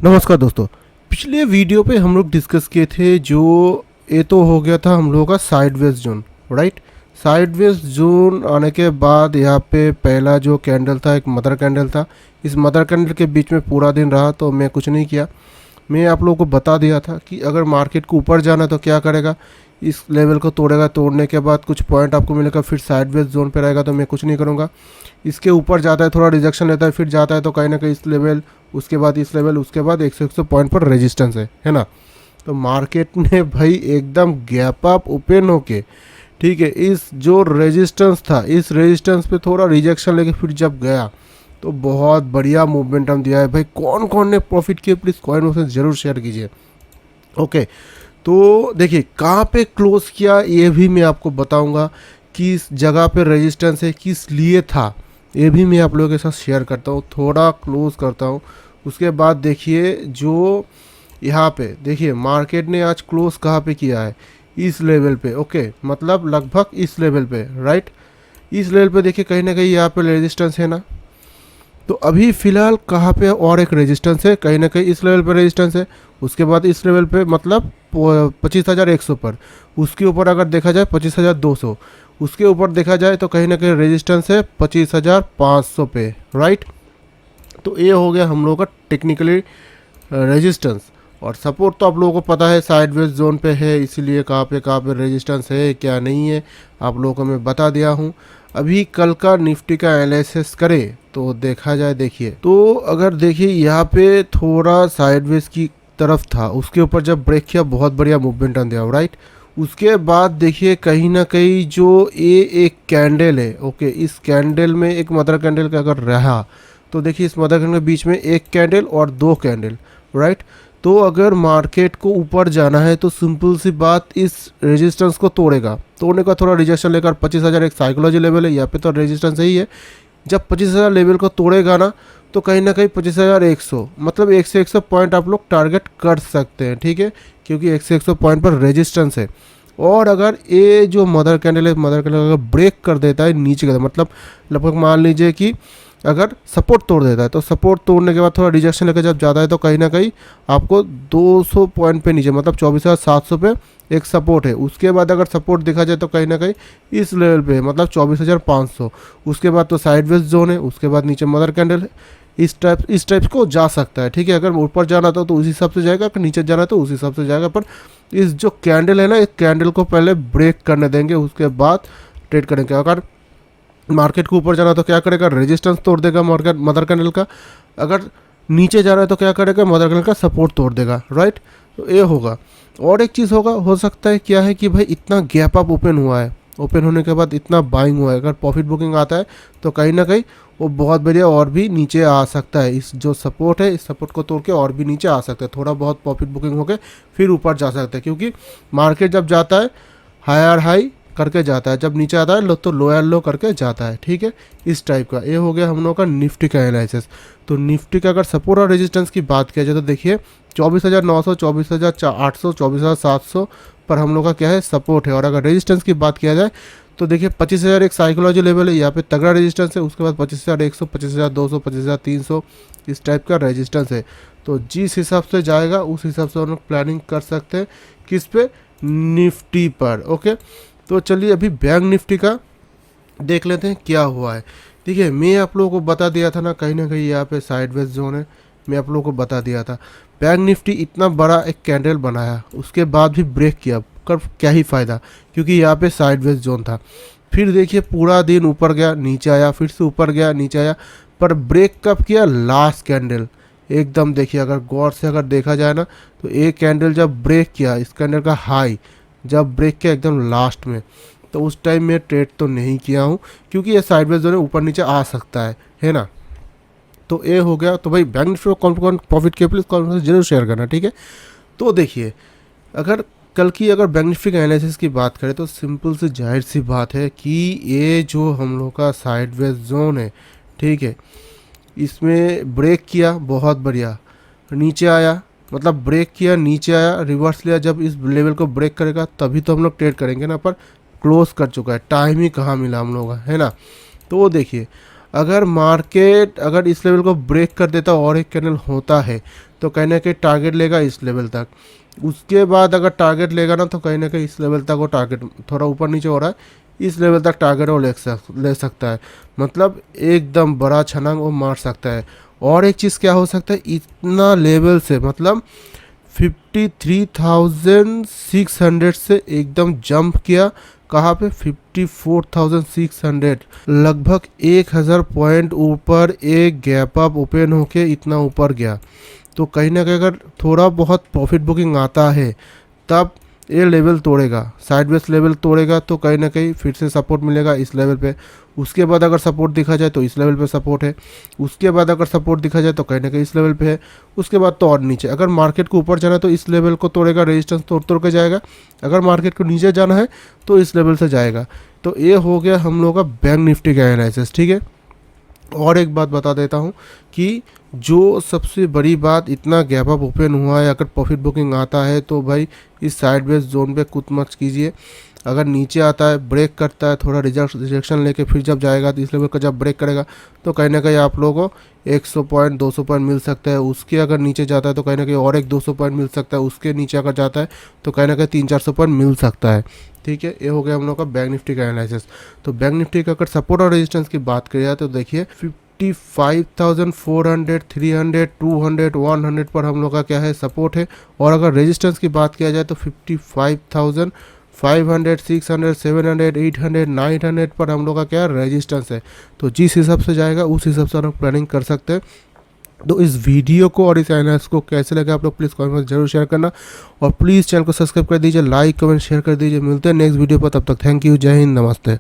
नमस्कार दोस्तों। पिछले वीडियो पे हम लोग डिस्कस किए थे जो ये तो हो गया था हम लोगों का sideways zone, right. Sideways zone आने के बाद यहाँ पे पहला जो कैंडल था एक मदर कैंडल था। इस मदर कैंडल के बीच में पूरा दिन रहा तो मैं कुछ नहीं किया। मैं आप लोगों को बता दिया था कि अगर मार्केट को ऊपर जाना तो क्या करेगा, इस लेवल को तोड़ेगा, तोड़ने के बाद कुछ पॉइंट आपको मिलेगा, फिर साइडवेज जोन पे रहेगा तो मैं कुछ नहीं करूँगा। इसके ऊपर जाता है, थोड़ा रिजेक्शन लेता है, फिर जाता है तो कहीं ना कहीं इस लेवल, उसके बाद इस लेवल, उसके बाद 100 पॉइंट पर रेजिस्टेंस है ना। तो मार्केट ने भाई एकदम गैप अप ओपन होके, ठीक है, इस जो रेजिस्टेंस था इस रेजिस्टेंस पे थोड़ा रिजेक्शन लेके फिर जब गया तो बहुत बढ़िया मूवमेंटम दिया है भाई। कौन कौन ने प्रॉफिट किया प्लीज़ कॉइन में ज़रूर शेयर कीजिए। ओके, तो देखिए कहाँ पे क्लोज किया ये भी मैं आपको बताऊंगा, किस जगह पे रेजिस्टेंस है, किस लिए था, ये भी मैं आप लोगों के साथ शेयर करता हूँ। थोड़ा क्लोज करता हूँ, उसके बाद देखिए जो यहाँ पे देखिए मार्केट ने आज क्लोज कहाँ पे किया है, इस लेवल पे। ओके, मतलब लगभग इस लेवल पे, राइट। इस लेवल पे देखिए कहीं ना कहीं यहाँ पे रेजिस्टेंस है ना। तो अभी फ़िलहाल कहाँ पे और एक रेजिस्टेंस है, कहीं ना कहीं इस लेवल पे रेजिस्टेंस है। उसके बाद इस लेवल पे मतलब 25,100 पर, उसके ऊपर अगर देखा जाए 25,200, उसके ऊपर देखा जाए तो कहीं ना कहीं रेजिस्टेंस है 25,500 पे, राइट। तो ये हो गया हम लोगों का टेक्निकली रेजिस्टेंस। और सपोर्ट तो आप लोगों को पता है साइडवेज जोन पे है, इसीलिए कहाँ पे रेजिस्टेंस है क्या नहीं है आप लोगों को मैं बता दिया हूँ। अभी कल का निफ्टी का एनालिसिस करें तो देखा जाए, देखिए तो अगर देखिए यहाँ पे थोड़ा साइडवेज की तरफ था, उसके ऊपर जब ब्रेक किया बहुत बढ़िया मूवमेंट आ दिया, राइट। उसके बाद देखिए कहीं ना कहीं जो ये एक कैंडल है, ओके, इस कैंडल में एक मदर कैंडल का अगर रहा तो देखिए इस मदर कैंडल के बीच में एक कैंडल और दो कैंडल, राइट। तो अगर मार्केट को ऊपर जाना है तो सिंपल सी बात इस रेजिस्टेंस को तोड़ेगा, तोड़ने का थोड़ा रिजेक्शन लेकर 25,000 एक साइकोलॉजी लेवल है, यहाँ पे तो रेजिस्टेंस ही है। जब 25,000 लेवल को तोड़ेगा ना तो कहीं ना कहीं 25,100 मतलब 100 पॉइंट आप लोग टारगेट कर सकते हैं, ठीक है, क्योंकि 100 पॉइंट पर रेजिस्टेंस है। और अगर ये जो मदर कैंडल है, मदर कैंडल अगर ब्रेक कर देता है नीचे का, मतलब लगभग मान लीजिए कि अगर सपोर्ट तोड़ देता है तो सपोर्ट तोड़ने के बाद थोड़ा रिजेक्शन लेकर जब जाता है तो कहीं ना कहीं आपको 200 पॉइंट पे नीचे, मतलब 24,700 पे एक सपोर्ट है। उसके बाद अगर सपोर्ट देखा जाए तो कहीं ना कहीं इस लेवल पे, मतलब 24,500। उसके बाद तो साइडवेज जोन है, उसके बाद नीचे मदर कैंडल है। इस टाइप को जा सकता है, ठीक है। अगर ऊपर जाना तो उस हिसाब से जाएगा, अगर नीचे जाना तो उस हिसाब से जाएगा। पर इस जो कैंडल है ना, इस कैंडल को पहले ब्रेक करने देंगे, उसके बाद ट्रेड करेंगे। अगर मार्केट को ऊपर जाना तो क्या करेगा, रेजिस्टेंस तोड़ देगा मार्केट मदर कैंडल का। अगर नीचे जा रहा है तो क्या करेगा, मदर कैंडल का सपोर्ट तोड़ देगा, राइट। तो ये होगा। और एक चीज़ होगा, हो सकता है क्या है कि भाई इतना गैप अप ओपन हुआ है, ओपन होने के बाद इतना बाइंग हुआ है, अगर प्रॉफिट बुकिंग आता है तो कहीं ना कहीं वो बहुत बढ़िया और भी नीचे आ सकता है। इस जो सपोर्ट है इस सपोर्ट को तोड़ के और भी नीचे आ सकता है, थोड़ा बहुत प्रॉफिट बुकिंग होकर फिर ऊपर जा सकता है। क्योंकि मार्केट जब जाता है हायर हाई करके जाता है, जब नीचे आता है तो लोअर लो करके जाता है, ठीक है। इस टाइप का ये हो गया हम लोग का निफ्टी का एनालिसिस। तो निफ्टी का अगर सपोर्ट और रेजिस्टेंस की बात किया जाए तो देखिए 24,900, 24,800, 24,700 पर हम लोग का क्या है, सपोर्ट है। और अगर रेजिस्टेंस की बात किया जाए तो देखिए 25,000 एक साइकोलॉजी लेवल है, यहाँ पे तगड़ा रेजिस्टेंस है। उसके बाद 25,100, 25,200, 25,300 इस टाइप का रेजिस्टेंस है। तो जिस हिसाब से जाएगा उस हिसाब से हम लोग प्लानिंग कर सकते हैं, किस पे, निफ्टी पर। ओके, तो चलिए अभी बैंक निफ्टी का देख लेते हैं क्या हुआ है। देखिए मैं आप लोगों को बता दिया था ना कहीं यहाँ पे साइडवेज जोन है, मैं आप लोगों को बता दिया था। बैंक निफ्टी इतना बड़ा एक कैंडल बनाया, उसके बाद भी ब्रेक किया, कर क्या ही फ़ायदा, क्योंकि यहाँ पे साइडवेज जोन था। फिर देखिए पूरा दिन ऊपर गया नीचे आया, फिर से ऊपर गया नीचे आया, पर ब्रेक कब किया, लास्ट कैंडल एकदम। देखिए अगर गौर से अगर देखा जाए ना तो एक कैंडल जब ब्रेक किया, इस कैंडल का हाई जब ब्रेक किया एकदम लास्ट में, तो उस टाइम में ट्रेड तो नहीं किया हूँ, क्योंकि ये साइडवेज जोन ऊपर नीचे आ सकता है ना। तो ये हो गया। तो भाई बैंक निफ्टी कौन कौन प्रॉफिट किया प्लीज़ कौन जरूर शेयर करना, ठीक है। तो देखिए अगर कल की अगर बैंक निफ्टी का एनालिसिस की बात करें तो सिंपल सी जाहिर सी बात है कि ये जो हम लोग का साइडवेज जोन है, ठीक है, इसमें ब्रेक किया बहुत बढ़िया, नीचे आया, मतलब ब्रेक किया नीचे आया, रिवर्स लिया, जब इस लेवल को ब्रेक करेगा तभी तो हम लोग ट्रेड करेंगे ना। पर क्लोज कर चुका है, टाइम ही कहाँ मिला हम लोग का, है ना। तो वो देखिए अगर मार्केट अगर इस लेवल को ब्रेक कर देता और एक कैंडल होता है तो कहीं ना कहीं टारगेट लेगा इस लेवल तक, उसके बाद अगर टारगेट लेगा ना तो कहीं ना कहीं इस लेवल तक वो टारगेट थोड़ा ऊपर नीचे हो रहा है, इस लेवल तक टारगेट वो ले सकता है, मतलब एकदम बड़ा छलांग वो मार सकता है। और एक चीज़ क्या हो सकता है, इतना लेवल से मतलब 53,600 से एकदम जंप किया कहाँ पे 54,600, लगभग 1000 पॉइंट ऊपर एक गैप अप ओपन होके इतना ऊपर गया। तो कहीं ना कहीं अगर थोड़ा बहुत प्रॉफिट बुकिंग आता है तब ये लेवल तोड़ेगा, साइडवेज लेवल तोड़ेगा तो कहीं ना कहीं फिर से सपोर्ट मिलेगा इस लेवल पे। उसके बाद अगर सपोर्ट दिखा जाए तो इस लेवल पे सपोर्ट है, उसके बाद अगर सपोर्ट दिखा जाए तो कहीं ना कहीं इस लेवल पे है, उसके बाद तो और नीचे। अगर मार्केट को ऊपर जाना है तो इस लेवल को तोड़ेगा, रेजिस्टेंस तोड़ के जाएगा। अगर मार्केट को नीचे जाना है तो इस लेवल से जाएगा। तो ये हो गया हम लोग का बैंक निफ्टी का एनालिसिस, ठीक है। और एक बात बता देता हूँ कि जो सबसे बड़ी बात, इतना गैप अप ओपन हुआ है, अगर प्रॉफिट बुकिंग आता है तो भाई इस साइडवेज जोन पे कुछ मत कीजिए। अगर नीचे आता है, ब्रेक करता है, थोड़ा रिजेक्शन लेके फिर जब जाएगा तो इस लेवल का जब ब्रेक करेगा तो कहीं ना कहीं आप लोगों को 100 पॉइंट 200 पॉइंट मिल सकता है। उसके अगर नीचे जाता है तो कहीं ना कहीं और एक 200 पॉइंट मिल सकता है। उसके नीचे अगर जाता है तो कहीं ना कहीं 300-400 पॉइंट मिल सकता है, ठीक है। ये हो गया हम लोग का बैंक निफ्टी का एनालिसिस। तो बैंक निफ्टी का अगर सपोर्ट और रेजिस्टेंस की बात करी जाए तो देखिए 55,400, 300, 200, 100 पर हम लोग का क्या है, सपोर्ट है। और अगर रेजिस्टेंस की बात किया जाए तो 55,500, 600, 700, 800, 900 पर हम लोग का क्या रेजिस्टेंस है। तो जिस हिसाब से जाएगा उस हिसाब से हम लोग प्लानिंग कर सकते हैं। तो इस वीडियो को और इस एनालिसिस को कैसे लगा आप लोग प्लीज़ कमेंट में जरूर शेयर करना, और प्लीज़ चैनल को सब्सक्राइब कर दीजिए, लाइक कमेंट शेयर कर दीजिए। मिलते हैं नेक्स्ट वीडियो पर, तब तक थैंक यू, जय हिंद, नमस्ते।